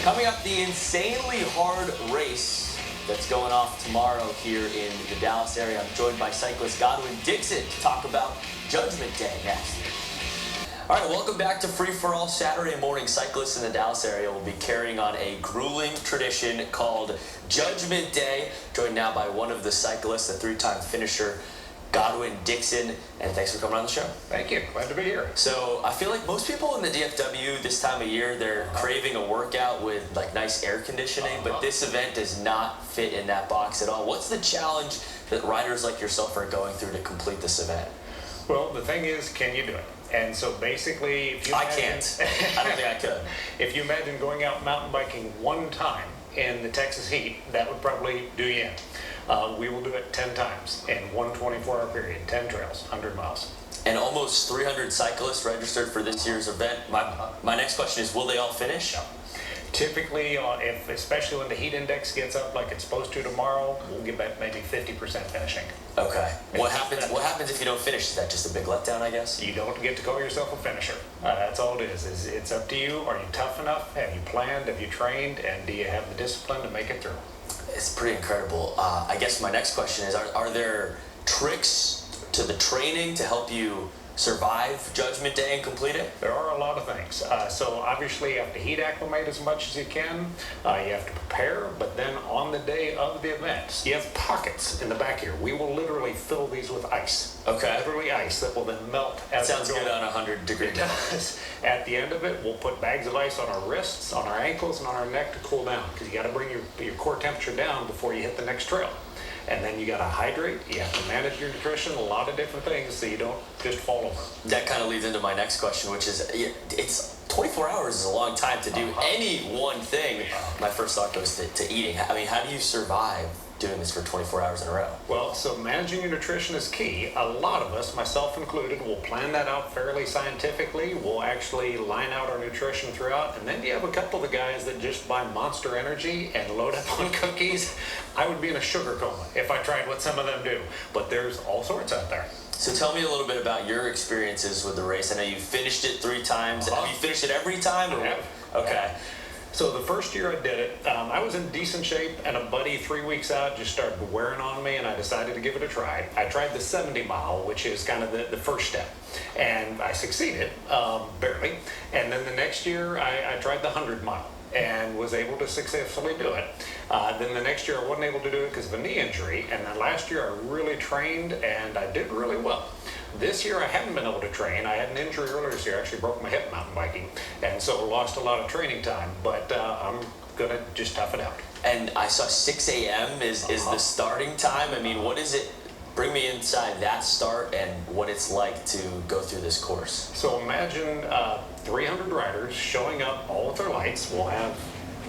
Coming up, the insanely hard race that's going off tomorrow here in the Dallas area. I'm joined by cyclist Godwin Dixon to talk about Judgment Day next. All right, welcome back to Free For All. Saturday morning, cyclists in the Dallas area will be carrying on a grueling tradition called Judgment Day. Joined now by one of the cyclists, a three-time finisher, Godwin Dixon, and thanks for coming on the show. Thank you. Glad to be here. So I feel like most people in the DFW this time of year, they're craving a workout with like nice air conditioning, but this event does not fit in that box at all. What's the challenge that riders like yourself are going through to complete this event? Well, the thing is, can you do it? And so basically, if you I can't. I don't think I could. If you imagine going out mountain biking one time in the Texas heat, that would probably do you in. We will do it 10 times in one 24-hour period, 10 trails, 100 miles. And almost 300 cyclists registered for this year's event. My next question is, will they all finish? No. Typically, especially when the heat index gets up like it's supposed to tomorrow, we'll get back maybe 50% finishing. Okay. What happens if you don't finish? Is that just a big letdown, I guess? You don't get to call yourself a finisher. That's all it is. It's up to you. Are you tough enough? Have you planned? Have you trained? And do you have the discipline to make it through? It's pretty incredible. I guess my next question is, are there tricks to the training to help you survive Judgment Day and complete it? There are a lot of things. So obviously you have to heat acclimate as much as you can. You have to prepare, but then on the day of the event, you have pockets in the back here. We will literally fill these with ice. Okay. Literally ice that will then melt. As sounds good on 100-degree day. At the end of it, we'll put bags of ice on our wrists, on our ankles, and on our neck to cool down, because you got to bring your core temperature down before you hit the next trail. And then you got to hydrate, you have to manage your nutrition, a lot of different things so you don't just fall over. That kind of leads into my next question, which is, it's 24 hours is a long time to do any one thing. My first thought goes to eating. I mean, how do you survive doing this for 24 hours in a row? Well, so managing your nutrition is key. A lot of us, myself included, will plan that out fairly scientifically. We'll actually line out our nutrition throughout. And then you have a couple of the guys that just buy Monster Energy and load up on cookies. I would be in a sugar coma if I tried what some of them do. But there's all sorts out there. So tell me a little bit about your experiences with the race. I know you finished it 3 times. Have you finished it every time? I have. Okay. So the first year I did it, I was in decent shape, and a buddy 3 weeks out just started wearing on me, and I decided to give it a try. I tried the 70 mile, which is kind of the first step, and I succeeded, barely. And then the next year I tried the 100 mile and was able to successfully do it. Then the next year I wasn't able to do it because of a knee injury, and then last year I really trained and I did really well. This year I haven't been able to train. I had an injury earlier this year. I actually broke my hip mountain biking, and so lost a lot of training time, but I'm going to just tough it out. And I saw 6 a.m. is the starting time. I mean, what is it? Bring me inside that start and what it's like to go through this course. So imagine 300 riders showing up all with their lights. We'll have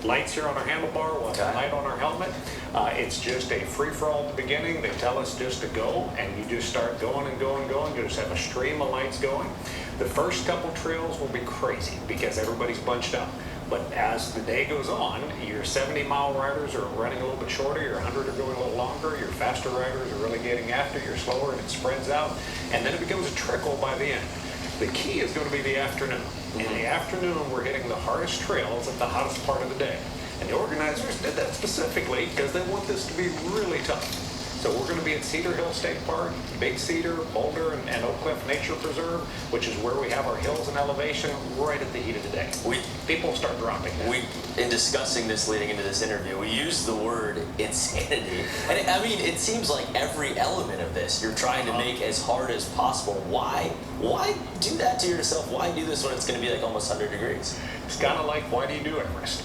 lights here on our handlebar, we'll have a light on our helmet. It's just a free-for-all at the beginning. They tell us just to go, and you just start going and going and going. You just have a stream of lights going. The first couple trails will be crazy because everybody's bunched up. But as the day goes on, your 70-mile riders are running a little bit shorter, your 100 are going a little longer, your faster riders are really getting after, you're slower, and it spreads out. And then it becomes a trickle by the end. The key is going to be the afternoon. In the afternoon, we're hitting the hardest trails at the hottest part of the day. And the organizers did that specifically because they want this to be really tough. So we're going to be at Cedar Hill State Park, Big Cedar, Boulder, and Oak Cliff Nature Preserve, which is where we have our hills and elevation right at the heat of the day. People start dropping that. In discussing this leading into this interview, we used the word insanity. And I mean, it seems like every element of this you're trying to make as hard as possible. Why do that to yourself? Why do this when it's going to be like almost 100 degrees? It's kind of like, why do you do Everest?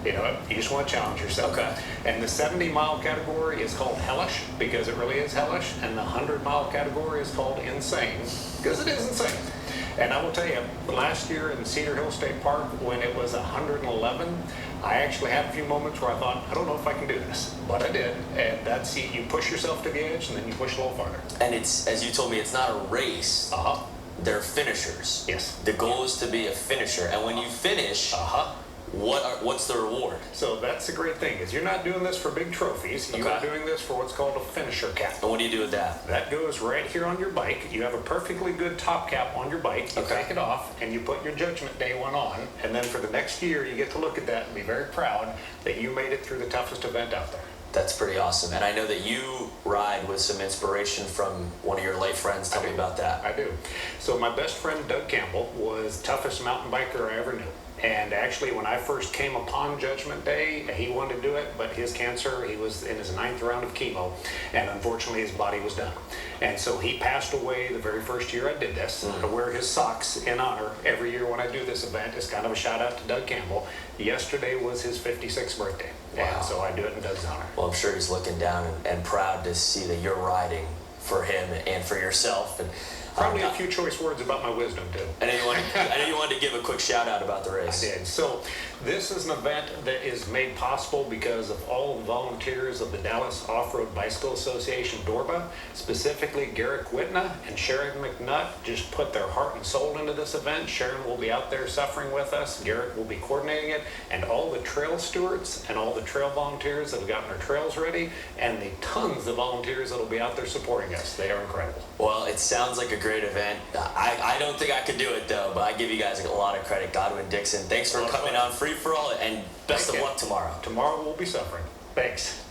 You know, you just want to challenge yourself. Okay. And the 70-mile category is called hellish because it really is hellish, and the 100-mile category is called insane because it is insane. And I will tell you, last year in Cedar Hill State Park, when it was 111, I actually had a few moments where I thought, I don't know if I can do this, but I did. And that's you push yourself to the edge, and then you push a little farther. And it's, as you told me, it's not a race. They're finishers. Yes. The goal is to be a finisher, and when you finish, What's the reward? So that's the great thing, is you're not doing this for big trophies. You are doing this for what's called a finisher cap. And what do you do with that? That goes right here on your bike. You have a perfectly good top cap on your bike. You take it off and you put your Judgment Day one on. And then for the next year, you get to look at that and be very proud that you made it through the toughest event out there. That's pretty awesome. And I know that you ride with some inspiration from one of your late friends. Tell me about that. I do. So my best friend, Doug Campbell, was the toughest mountain biker I ever knew. And actually, when I first came upon Judgment Day, he wanted to do it, but his cancer, he was in his 9th round of chemo, and unfortunately his body was done. And so he passed away the very first year I did this. I wear his socks in honor every year when I do this event. It's kind of a shout out to Doug Campbell. Yesterday was his 56th birthday, and so I do it in Doug's honor. Well, I'm sure he's looking down and proud to see that you're riding for him and for yourself. And probably a few choice words about my wisdom, too. I know you wanted to give a quick shout out about the race. I did. So this is an event that is made possible because of all the volunteers of the Dallas Off-Road Bicycle Association, DORBA, specifically Garrick Whitna and Sharon McNutt just put their heart and soul into this event. Sharon will be out there suffering with us. Garrick will be coordinating it, and all the trail stewards and all the trail volunteers that have gotten their trails ready, and the tons of volunteers that will be out there supporting us. They are incredible. Well, it sounds like a great event. I don't think I could do it, though, but I give you guys a lot of credit. Godwin Dixon, thanks for coming on Free For All, and best of luck tomorrow. Tomorrow we'll be suffering. Thanks.